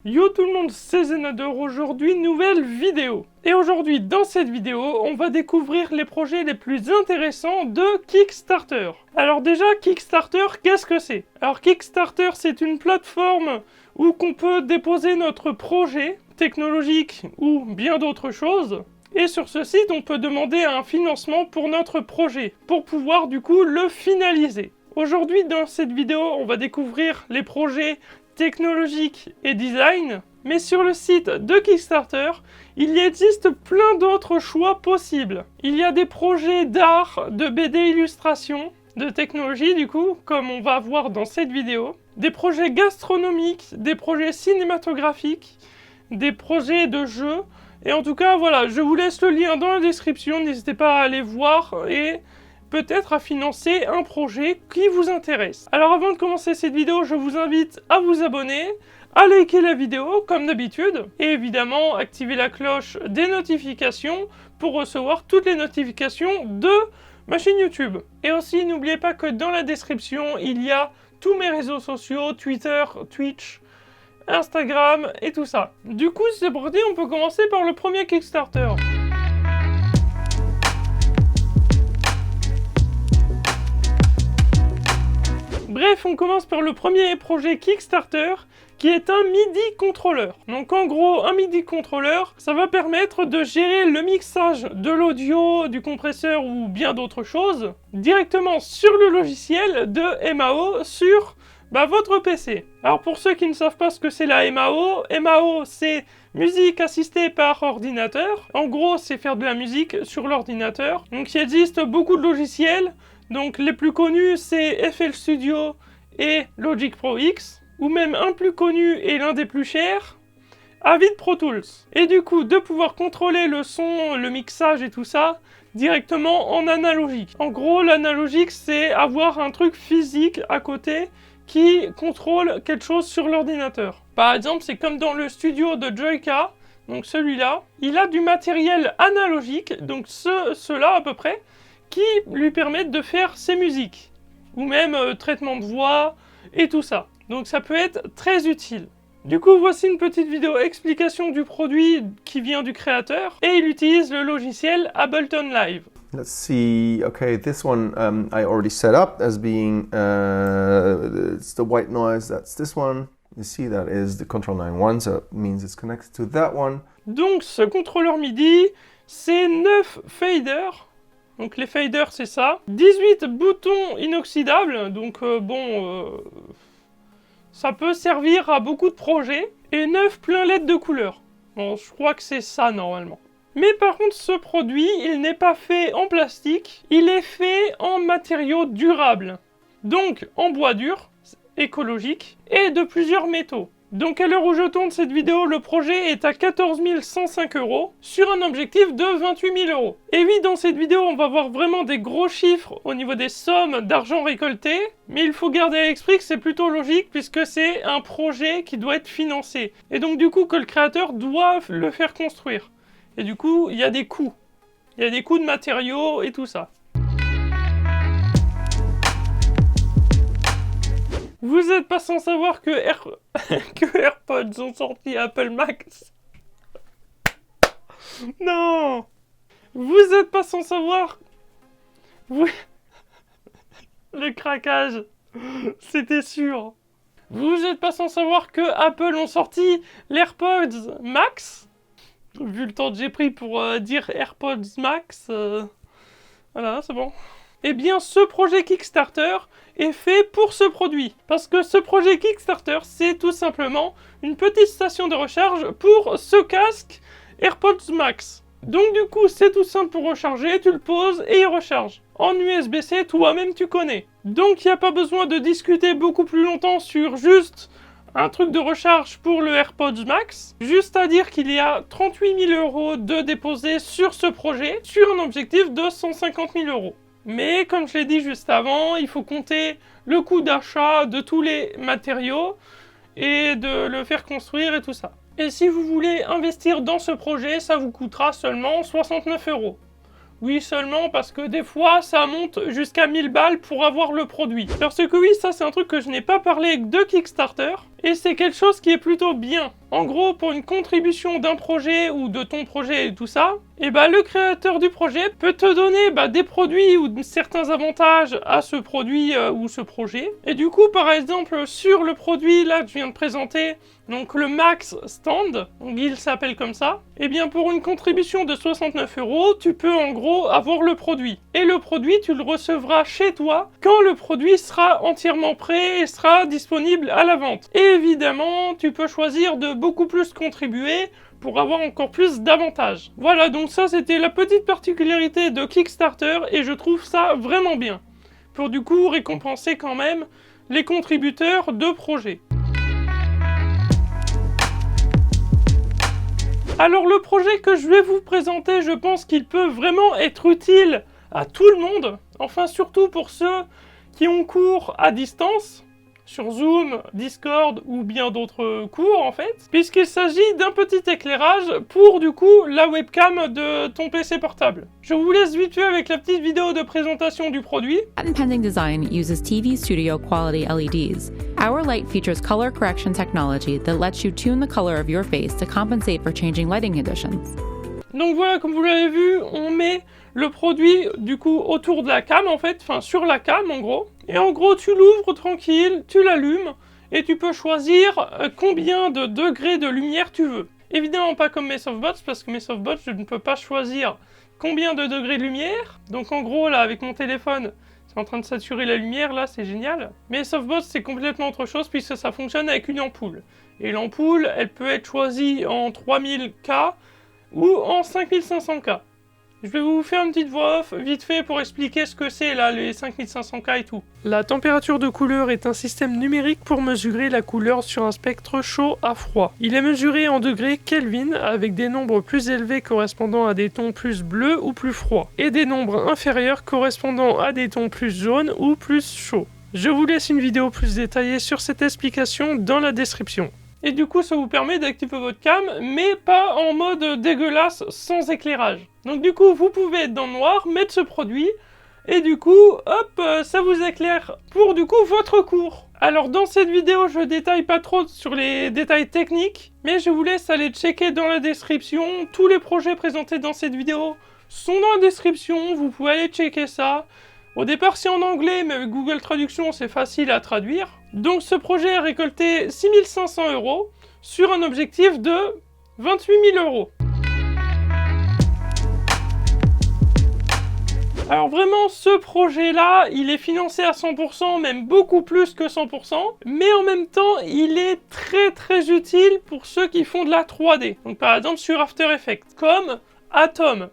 Yo tout le monde, c'est Zenador, aujourd'hui nouvelle vidéo. Et aujourd'hui dans cette vidéo, on va découvrir les projets les plus intéressants de Kickstarter. Alors déjà, Kickstarter, qu'est-ce que c'est? Alors Kickstarter, c'est une plateforme où qu'on peut déposer notre projet technologique ou bien d'autres choses. Et sur ce site, on peut demander un financement pour notre projet, pour pouvoir du coup le finaliser. Aujourd'hui dans cette vidéo, on va découvrir les projets technologique et design, mais sur le site de Kickstarter, il y existe plein d'autres choix possibles. Il y a des projets d'art, de BD illustration, de technologie du coup, comme on va voir dans cette vidéo, des projets gastronomiques, des projets cinématographiques, des projets de jeux, et en tout cas voilà, je vous laisse le lien dans la description, n'hésitez pas à aller voir et peut-être à financer un projet qui vous intéresse. Alors avant de commencer cette vidéo, je vous invite à vous abonner, à liker la vidéo comme d'habitude, et évidemment activer la cloche des notifications pour recevoir toutes les notifications de ma chaîne YouTube. Et aussi n'oubliez pas que dans la description, il y a tous mes réseaux sociaux, Twitter, Twitch, Instagram et tout ça. Du coup, c'est parti, on peut commencer par le premier Kickstarter. Bref, on commence par le premier projet Kickstarter, qui est un MIDI contrôleur. Donc en gros, un MIDI contrôleur, ça va permettre de gérer le mixage de l'audio, du compresseur ou bien d'autres choses, directement sur le logiciel de MAO sur votre PC. Alors pour ceux qui ne savent pas ce que c'est la MAO, MAO c'est musique assistée par ordinateur. En gros, c'est faire de la musique sur l'ordinateur. Donc il existe beaucoup de logiciels. Donc les plus connus c'est FL Studio et Logic Pro X, ou même un plus connu et l'un des plus chers, Avid Pro Tools. Et du coup de pouvoir contrôler le son, le mixage et tout ça directement en analogique. En gros l'analogique c'est avoir un truc physique à côté qui contrôle quelque chose sur l'ordinateur. Par exemple c'est comme dans le studio de Joyka, donc celui-là, il a du matériel analogique, donc ceux-là à peu près, qui lui permettent de faire ses musiques, ou même traitement de voix, et tout ça. Donc ça peut être très utile. Du coup, voici une petite vidéo explication du produit qui vient du créateur, et il utilise le logiciel Ableton Live. Let's see, okay, this one I already set up as being, it's the white noise, that's this one. You see that is the Control 91, so it means it's connected to that one. Donc ce contrôleur MIDI, c'est 9 faders. Donc les faders c'est ça. 18 boutons inoxydables, donc ça peut servir à beaucoup de projets. Et 9 plein LED de couleurs. Bon, je crois que c'est ça normalement. Mais par contre ce produit, il n'est pas fait en plastique, il est fait en matériaux durables. Donc en bois dur, écologique, et de plusieurs métaux. Donc à l'heure où je tourne cette vidéo, le projet est à 14 105 € sur un objectif de 28 000 €. Et oui, dans cette vidéo, on va voir vraiment des gros chiffres au niveau des sommes d'argent récolté, mais il faut garder à l'esprit que c'est plutôt logique puisque c'est un projet qui doit être financé. Et donc du coup que le créateur doit le faire construire. Et du coup, il y a des coûts. Il y a des coûts de matériaux et tout ça. Vous n'êtes pas sans savoir que, que AirPods ont sorti Apple Max. Non. Vous n'êtes pas sans savoir. Le craquage. C'était sûr. Vous n'êtes pas sans savoir que Apple ont sorti l'AirPods Max. Vu le temps que j'ai pris pour dire AirPods Max. Voilà, c'est bon. Eh bien, ce projet Kickstarter est fait pour ce produit. Parce que ce projet Kickstarter, c'est tout simplement une petite station de recharge pour ce casque AirPods Max. Donc du coup, c'est tout simple pour recharger, tu le poses et il recharge. En USB-C, toi-même tu connais. Donc il n'y a pas besoin de discuter beaucoup plus longtemps sur juste un truc de recharge pour le AirPods Max. Juste à dire qu'il y a 38 000 € de déposés sur ce projet, sur un objectif de 150 000 €. Mais comme je l'ai dit juste avant, il faut compter le coût d'achat de tous les matériaux et de le faire construire et tout ça. Et si vous voulez investir dans ce projet, ça vous coûtera seulement 69 €. Oui, seulement parce que des fois, ça monte jusqu'à 1000 balles pour avoir le produit. Parce que oui, ça c'est un truc que je n'ai pas parlé de Kickstarter. Et c'est quelque chose qui est plutôt bien. En gros, pour une contribution d'un projet ou de ton projet et tout ça, et bah, le créateur du projet peut te donner des produits ou certains avantages à ce produit ou ce projet. Et du coup, par exemple, sur le produit là que je viens de présenter, donc le Max Stand, donc il s'appelle comme ça, et bien pour une contribution de 69 €, tu peux en gros avoir le produit. Et le produit, tu le recevras chez toi quand le produit sera entièrement prêt et sera disponible à la vente. Et évidemment, tu peux choisir de beaucoup plus contribuer pour avoir encore plus d'avantages. Voilà, donc ça c'était la petite particularité de Kickstarter et je trouve ça vraiment bien. Pour du coup récompenser quand même les contributeurs de projets. Alors le projet que je vais vous présenter, je pense qu'il peut vraiment être utile à tout le monde. Enfin surtout pour ceux qui ont cours à distance, sur Zoom, Discord ou bien d'autres cours en fait, puisqu'il s'agit d'un petit éclairage pour du coup la webcam de ton PC portable. Je vous laisse vite fait avec la petite vidéo de présentation du produit. Patent Pending Design uses TV Studio quality LEDs. Our light features color correction technology that lets you tune the color of your face to compensate for changing lighting conditions. Donc voilà, comme vous l'avez vu, on met le produit du coup autour de la cam en fait, enfin sur la cam en gros. Et en gros tu l'ouvres tranquille, tu l'allumes et tu peux choisir combien de degrés de lumière tu veux. Évidemment pas comme mes softbots parce que mes softbots je ne peux pas choisir combien de degrés de lumière. Donc en gros là avec mon téléphone c'est en train de saturer la lumière là, c'est génial. Mais softbots c'est complètement autre chose puisque ça fonctionne avec une ampoule. Et l'ampoule elle peut être choisie en 3000K ou en 5500K. Je vais vous faire une petite voix off vite fait pour expliquer ce que c'est là, les 5500K et tout. La température de couleur est un système numérique pour mesurer la couleur sur un spectre chaud à froid. Il est mesuré en degrés Kelvin avec des nombres plus élevés correspondant à des tons plus bleus ou plus froids et des nombres inférieurs correspondant à des tons plus jaunes ou plus chauds. Je vous laisse une vidéo plus détaillée sur cette explication dans la description. Et du coup ça vous permet d'activer votre cam mais pas en mode dégueulasse sans éclairage. Donc du coup vous pouvez être dans le noir, mettre ce produit et du coup hop ça vous éclaire pour du coup votre cours. Alors dans cette vidéo je détaille pas trop sur les détails techniques mais je vous laisse aller checker dans la description. Tous les projets présentés dans cette vidéo sont dans la description, vous pouvez aller checker ça. Au départ c'est en anglais mais avec Google Traduction c'est facile à traduire. Donc ce projet a récolté 6500 € sur un objectif de 28 000 €. Alors vraiment ce projet là il est financé à 100%, même beaucoup plus que 100%, mais en même temps il est très utile pour ceux qui font de la 3D. Donc par exemple sur After Effects, comme Atom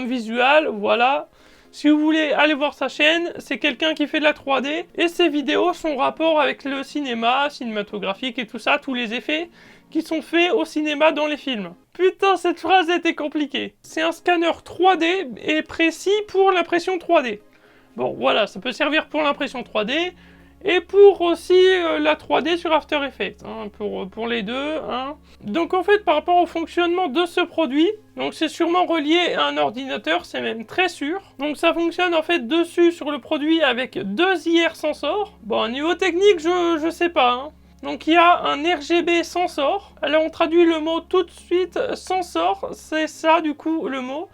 Visual, voilà. Si vous voulez aller voir sa chaîne, c'est quelqu'un qui fait de la 3D et ses vidéos sont en rapport avec le cinéma, cinématographique et tout ça, tous les effets qui sont faits au cinéma dans les films. Putain, cette phrase était compliquée. C'est un scanner 3D et précis pour l'impression 3D. Bon, voilà, ça peut servir pour l'impression 3D et pour aussi la 3D sur After Effects, hein, pour les deux. Hein. Donc en fait, par rapport au fonctionnement de ce produit, donc c'est sûrement relié à un ordinateur, c'est même très sûr. Donc ça fonctionne en fait dessus sur le produit avec 2 IR Sensor. Bon, niveau technique, je sais pas. Hein. Donc il y a un RGB Sensor. Alors on traduit le mot tout de suite. Sensor, c'est ça du coup le mot.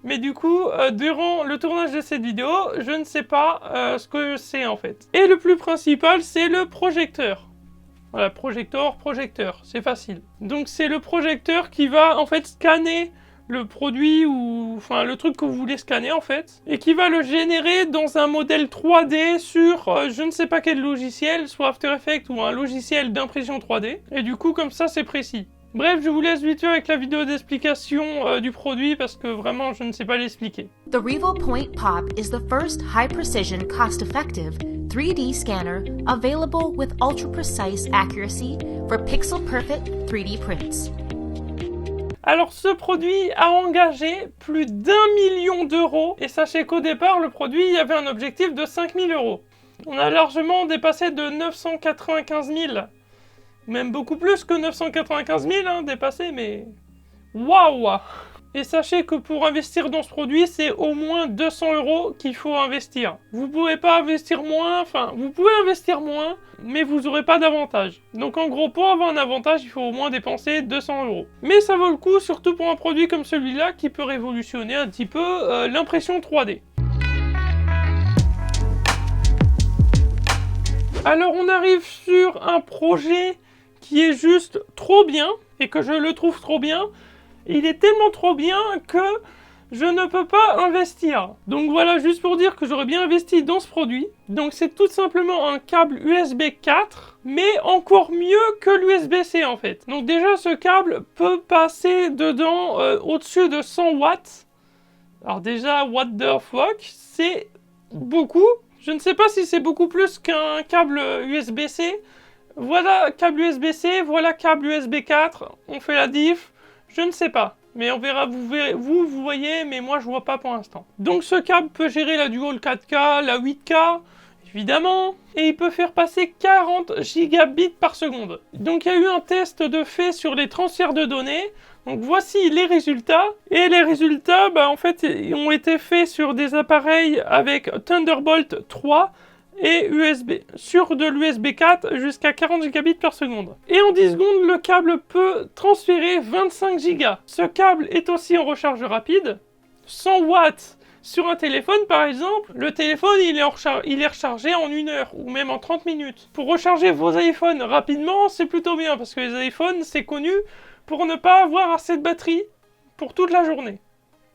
Mais du coup, durant le tournage de cette vidéo, je ne sais pas ce que c'est en fait. Et le plus principal, c'est le projecteur. Voilà, projecteur, c'est facile. Donc c'est le projecteur qui va en fait scanner le produit ou enfin le truc que vous voulez scanner en fait. Et qui va le générer dans un modèle 3D sur je ne sais pas quel logiciel, soit After Effects ou un logiciel d'impression 3D. Et du coup, comme ça, c'est précis. Bref, je vous laisse vite fait avec la vidéo d'explication du produit parce que vraiment je ne sais pas l'expliquer. The Revo Point Pop is the first high-precision, cost-effective 3D scanner available with ultra-precise accuracy for pixel-perfect 3D prints. Alors ce produit a engagé plus d'1 million d'euros et sachez qu'au départ le produit il y avait un objectif de 5 000 €. On a largement dépassé de 995 000. Même beaucoup plus que 995 000 hein, dépassé, mais waouh! Et sachez que pour investir dans ce produit, c'est au moins 200 € qu'il faut investir. Vous pouvez pas investir moins, enfin, vous pouvez investir moins, mais vous n'aurez pas d'avantage. Donc en gros, pour avoir un avantage, il faut au moins dépenser 200 €. Mais ça vaut le coup, surtout pour un produit comme celui-là, qui peut révolutionner un petit peu l'impression 3D. Alors on arrive sur un projet qui est juste trop bien, et que je le trouve trop bien. Il est tellement trop bien que je ne peux pas investir. Donc voilà, juste pour dire que j'aurais bien investi dans ce produit. Donc c'est tout simplement un câble USB 4, mais encore mieux que l'USB-C en fait. Donc déjà ce câble peut passer dedans au-dessus de 100 watts. Alors déjà, what the fuck, c'est beaucoup. Je ne sais pas si c'est beaucoup plus qu'un câble USB-C. Voilà câble USB-C, voilà câble USB 4, on fait la diff. Je ne sais pas, mais on verra, vous voyez, mais moi je vois pas pour l'instant. Donc ce câble peut gérer la Dual 4K, la 8K, évidemment, et il peut faire passer 40 gigabits par seconde. Donc il y a eu un test de fait sur les transferts de données, donc voici les résultats. Et les résultats, en fait, ont été faits sur des appareils avec Thunderbolt 3, et sur de l'USB 4 jusqu'à 40 gigabits par seconde. Et en 10 secondes, le câble peut transférer 25 gigas. Ce câble est aussi en recharge rapide. 100 watts sur un téléphone par exemple, le téléphone il est rechargé en 1 heure ou même en 30 minutes. Pour recharger vos iPhones rapidement, c'est plutôt bien parce que les iPhones c'est connu pour ne pas avoir assez de batterie pour toute la journée.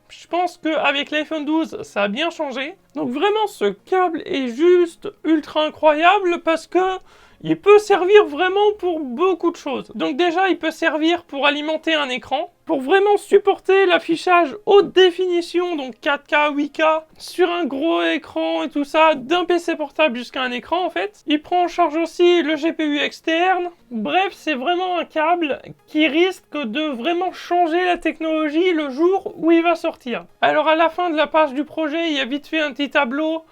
Je pense qu'avec l'iPhone 12, ça a bien changé. Donc vraiment, ce câble est juste ultra incroyable parce que il peut servir vraiment pour beaucoup de choses. Donc déjà, il peut servir pour alimenter un écran, pour vraiment supporter l'affichage haute définition, donc 4K, 8K, sur un gros écran et tout ça, d'un PC portable jusqu'à un écran en fait. Il prend en charge aussi le GPU externe. Bref, c'est vraiment un câble qui risque de vraiment changer la technologie le jour où il va sortir. Alors à la fin de la page du projet, il y a vite fait un petit tableau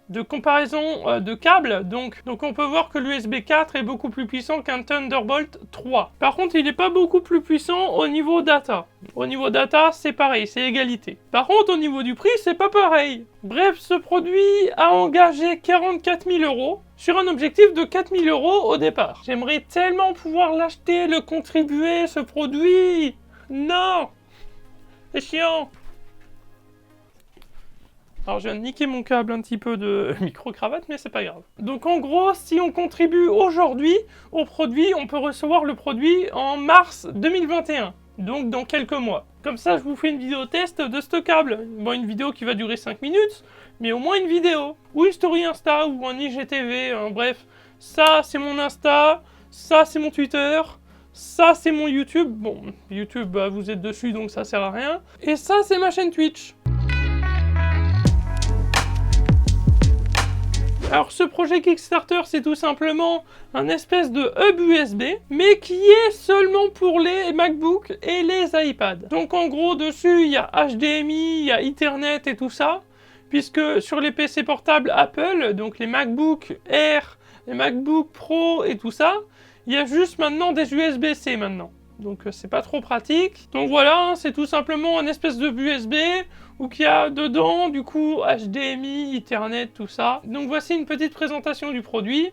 de comparaison de câbles, donc on peut voir que l'USB 4 est beaucoup plus puissant qu'un Thunderbolt 3. Par contre, il n'est pas beaucoup plus puissant au niveau data. Au niveau data, c'est pareil, c'est égalité. Par contre, au niveau du prix, c'est pas pareil. Bref, ce produit a engagé 44 000 € sur un objectif de 4 000 € au départ. J'aimerais tellement pouvoir l'acheter, le contribuer, ce produit. Non, c'est chiant. Alors je viens de niquer mon câble un petit peu de micro-cravate, mais c'est pas grave. Donc en gros, si on contribue aujourd'hui au produit, on peut recevoir le produit en mars 2021. Donc dans quelques mois. Comme ça, je vous fais une vidéo test de ce câble. Bon, une vidéo qui va durer 5 minutes, mais au moins une vidéo. Ou une story Insta, ou un IGTV, hein, bref. Ça, c'est mon Insta, ça, c'est mon Twitter, ça, c'est mon YouTube. Bon, YouTube, vous êtes dessus, donc ça sert à rien. Et ça, c'est ma chaîne Twitch. Alors ce projet Kickstarter, c'est tout simplement un espèce de hub USB, mais qui est seulement pour les MacBook et les iPads. Donc en gros, dessus, il y a HDMI, il y a Ethernet et tout ça, puisque sur les PC portables Apple, donc les MacBook Air, les MacBook Pro et tout ça, il y a juste maintenant des USB-C maintenant. Donc c'est pas trop pratique. Donc voilà, c'est tout simplement un espèce de USB où il y a dedans du coup HDMI, Ethernet, tout ça. Donc voici une petite présentation du produit.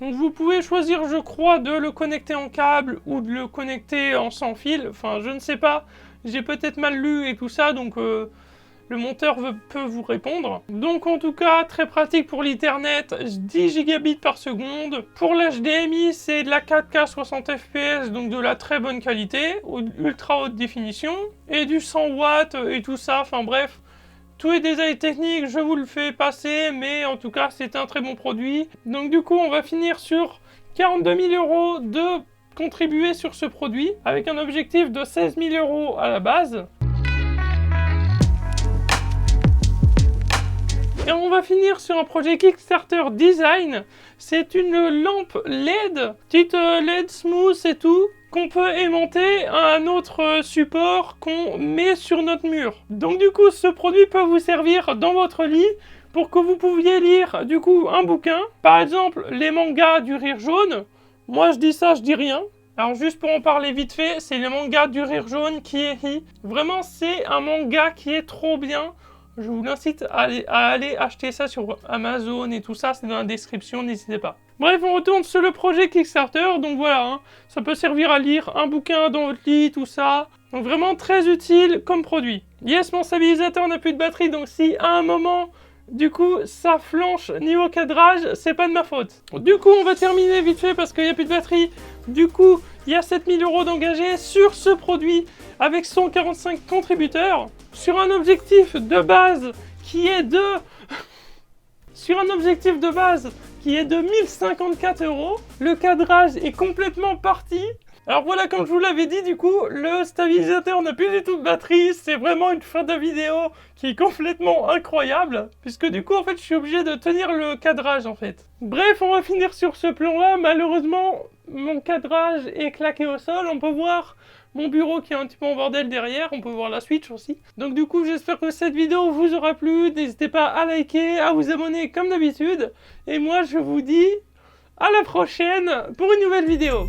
Donc vous pouvez choisir, je crois, de le connecter en câble ou de le connecter en sans fil. Enfin, je ne sais pas. J'ai peut-être mal lu et tout ça, donc le monteur peut vous répondre. Donc en tout cas, très pratique pour l'Ethernet, 10 gigabits par seconde. Pour l'HDMI, c'est de la 4K 60 fps, donc de la très bonne qualité, ultra haute définition. Et du 100 watts et tout ça, enfin bref. Tous les détails techniques, je vous le fais passer, mais en tout cas, c'est un très bon produit. Donc du coup, on va finir sur 42 000 € de contribuer sur ce produit, avec un objectif de 16 000 € à la base. Et on va finir sur un projet Kickstarter Design. C'est une lampe LED, petite LED smooth et tout, qu'on peut aimanter à un autre support qu'on met sur notre mur. Donc du coup, ce produit peut vous servir dans votre lit pour que vous pouviez lire du coup un bouquin. Par exemple, les mangas du Rire Jaune. Moi je dis ça, je dis rien. Alors juste pour en parler vite fait, c'est les mangas du Rire Jaune qui est vraiment c'est un manga qui est trop bien. Je vous incite à aller acheter ça sur Amazon et tout ça, c'est dans la description, n'hésitez pas. Bref, on retourne sur le projet Kickstarter, donc voilà, hein, ça peut servir à lire un bouquin dans votre lit, tout ça. Donc vraiment très utile comme produit. Yes, mon stabilisateur n'a plus de batterie, donc si à un moment, du coup, ça flanche niveau cadrage, c'est pas de ma faute. Du coup, on va terminer vite fait parce qu'il n'y a plus de batterie. Du coup, il y a 7000 € d'engagés sur ce produit avec 145 contributeurs. Sur un objectif de base qui est de... Sur un objectif de base qui est de 1054 €, le cadrage est complètement parti. Alors voilà, comme je vous l'avais dit, du coup, le stabilisateur n'a plus du tout de batterie. C'est vraiment une fin de vidéo qui est complètement incroyable. Puisque du coup, en fait, je suis obligé de tenir le cadrage, en fait. Bref, on va finir sur ce plan-là. Malheureusement, mon cadrage est claqué au sol. On peut voir mon bureau qui est un petit peu en bordel derrière. On peut voir la Switch aussi. Donc du coup, j'espère que cette vidéo vous aura plu. N'hésitez pas à liker, à vous abonner comme d'habitude. Et moi, je vous dis à la prochaine pour une nouvelle vidéo.